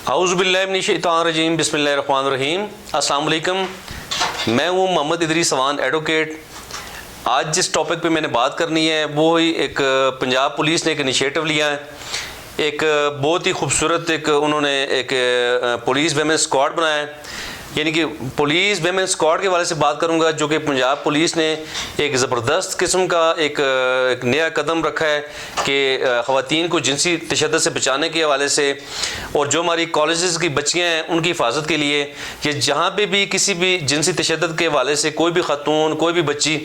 اعوذ باللہ من الشیطان الرجیم، بسم اللہ الرحمن الرحیم۔ السلام علیکم، میں ہوں محمد ادریس سوان ایڈوکیٹ۔ آج جس ٹاپک پہ میں نے بات کرنی ہے وہ ایک پنجاب پولیس نے ایک انیشیٹو لیا ہے، ایک بہت ہی خوبصورت انہوں نے ایک پولیس ویمن اسکواڈ بنایا ہے، یعنی کہ پولیس ویمن اسکواڈ کے حوالے سے بات کروں گا، جو کہ پنجاب پولیس نے ایک زبردست قسم کا ایک نیا قدم رکھا ہے کہ خواتین کو جنسی تشدد سے بچانے کے حوالے سے، اور جو ہماری کالجز کی بچیاں ہیں ان کی حفاظت کے لیے، یہ جہاں پہ بھی کسی بھی جنسی تشدد کے حوالے سے کوئی بھی خاتون، کوئی بھی بچی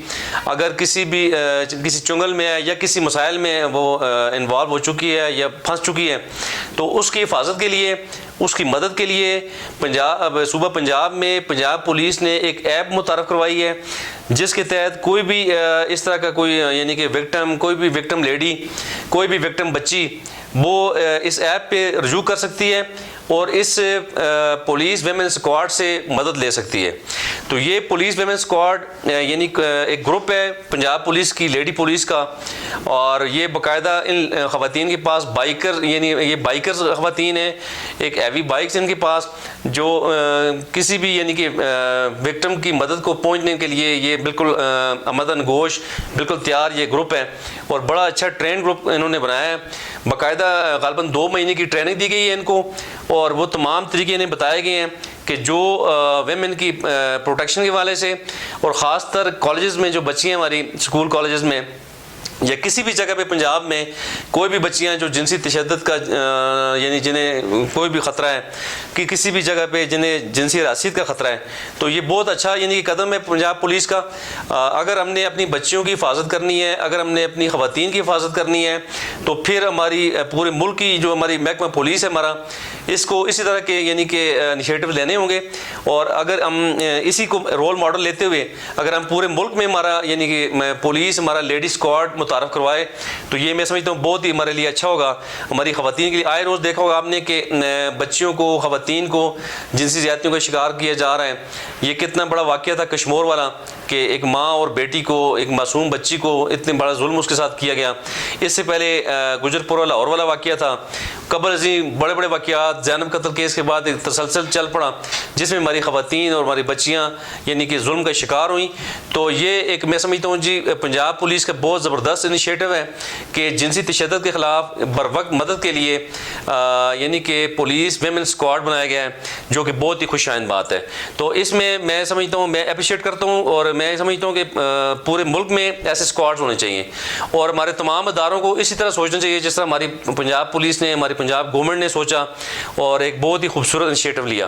اگر کسی چنگل میں ہے یا کسی مسائل میں وہ انوالو ہو چکی ہے یا پھنس چکی ہے، تو اس کی حفاظت کے لیے، اس کی مدد کے لیے صوبہ پنجاب میں پنجاب پولیس نے ایک ایپ متعارف کروائی ہے، جس کے تحت کوئی بھی اس طرح کا کوئی یعنی کہ کوئی بھی وکٹم لیڈی، کوئی بھی وکٹم بچی وہ اس ایپ پہ رجوع کر سکتی ہے اور اس پولیس ویمن اسکواڈ سے مدد لے سکتی ہے۔ تو یہ پولیس ویمن اسکواڈ یعنی ایک گروپ ہے پنجاب پولیس کی، لیڈی پولیس کا، اور یہ باقاعدہ ان خواتین کے پاس بائیکر، یعنی یہ بائیکرز خواتین ہیں، ایک ہیوی بائکس ان کے پاس، جو کسی بھی یعنی کہ وکٹم کی مدد کو پہنچنے کے لیے یہ بالکل آمدن گوش، بالکل تیار یہ گروپ ہے، اور بڑا اچھا ٹرین گروپ انہوں نے بنایا ہے۔ باقاعدہ غالباً 2 مہینے کی ٹریننگ دی گئی ہے ان کو، اور وہ تمام طریقے انہیں بتائے گئے ہیں کہ جو ویمن کی پروٹیکشن کے حوالے سے، اور خاص تر کالجز میں جو بچیاں ہماری اسکول کالجز میں یا کسی بھی جگہ پہ پنجاب میں کوئی بھی بچیاں جو جنسی تشدد کا یعنی جنہیں کوئی بھی خطرہ ہے کہ کسی بھی جگہ پہ جنہیں جنسی حراست کا خطرہ ہے، تو یہ بہت اچھا یعنی کہ قدم ہے پنجاب پولیس کا۔ اگر ہم نے اپنی بچیوں کی حفاظت کرنی ہے، اگر ہم نے اپنی خواتین کی حفاظت کرنی ہے، تو پھر ہماری پورے ملک کی جو ہماری محکمہ پولیس ہے ہمارا، اس کو اسی طرح کے یعنی کہ انیشیٹو لینے ہوں گے، اور اگر ہم اسی کو رول ماڈل لیتے ہوئے اگر ہم پورے ملک میں ہمارا یعنی کہ پولیس ہمارا لیڈی اسکواڈ متعارف کروائے، تو یہ میں سمجھتا ہوں بہت ہی ہمارے لیے اچھا ہوگا، ہماری خواتین کے لیے۔ آئے روز دیکھا ہوگا آپ نے کہ بچیوں کو، خواتین کو جنسی زیادتیوں کا شکار کیا جا رہا ہے۔ یہ کتنا بڑا واقعہ تھا کشمور والا کہ ایک ماں اور بیٹی کو، ایک معصوم بچی کو اتنے بڑا ظلم اس کے ساتھ کیا گیا۔ اس سے پہلے گجرپور لاہور والا واقعہ تھا، قبل ازیں بڑے بڑے واقعات، زینب قتل کیس کے بعد ایک تسلسل چل پڑا جس میں ہماری خواتین اور ہماری بچیاں یعنی کہ ظلم کا شکار ہوئیں۔ تو یہ ایک میں سمجھتا ہوں جی پنجاب پولیس کا بہت زبردست انیشیٹو ہے کہ جنسی تشدد کے خلاف بروقت مدد کے لیے یعنی کہ پولیس ویمن اسکواڈ بنایا گیا ہے، جو کہ بہت ہی خوش آئند بات ہے۔ تو اس میں سمجھتا ہوں، میں اپریشیٹ کرتا ہوں، اور میں سمجھتا ہوں کہ پورے ملک میں ایسے اسکواڈز ہونے چاہیے، اور ہمارے تمام اداروں کو اسی طرح سوچنا چاہیے جس طرح ہماری پنجاب پولیس نے، ہماری پنجاب گورنمنٹ نے سوچا اور ایک بہت ہی خوبصورت انیشیٹو لیا۔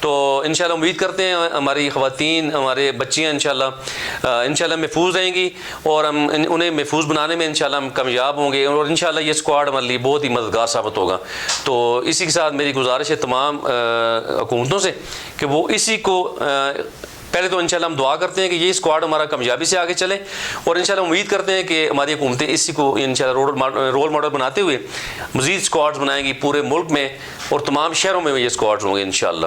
تو انشاءاللہ امید کرتے ہیں ہماری خواتین، ہمارے بچیاں انشاءاللہ محفوظ رہیں گی، اور ہم انہیں محفوظ بنانے میں انشاءاللہ ہم کامیاب ہوں گے، اور انشاءاللہ یہ اسکواڈ ہمارے لیے بہت ہی مددگار ثابت ہوگا۔ تو اسی کے ساتھ میری گزارش ہے تمام حکومتوں سے کہ وہ اسی کو پہلے تو انشاءاللہ ہم دعا کرتے ہیں کہ یہ اسکواڈ ہمارا کامیابی سے آگے چلے، اور انشاءاللہ امید کرتے ہیں کہ ہماری حکومتیں اسی کو انشاءاللہ رول ماڈل بناتے ہوئے مزید اسکواڈز بنائیں گی پورے ملک میں، اور تمام شہروں میں یہ اسکواڈز ہوں گے انشاءاللہ۔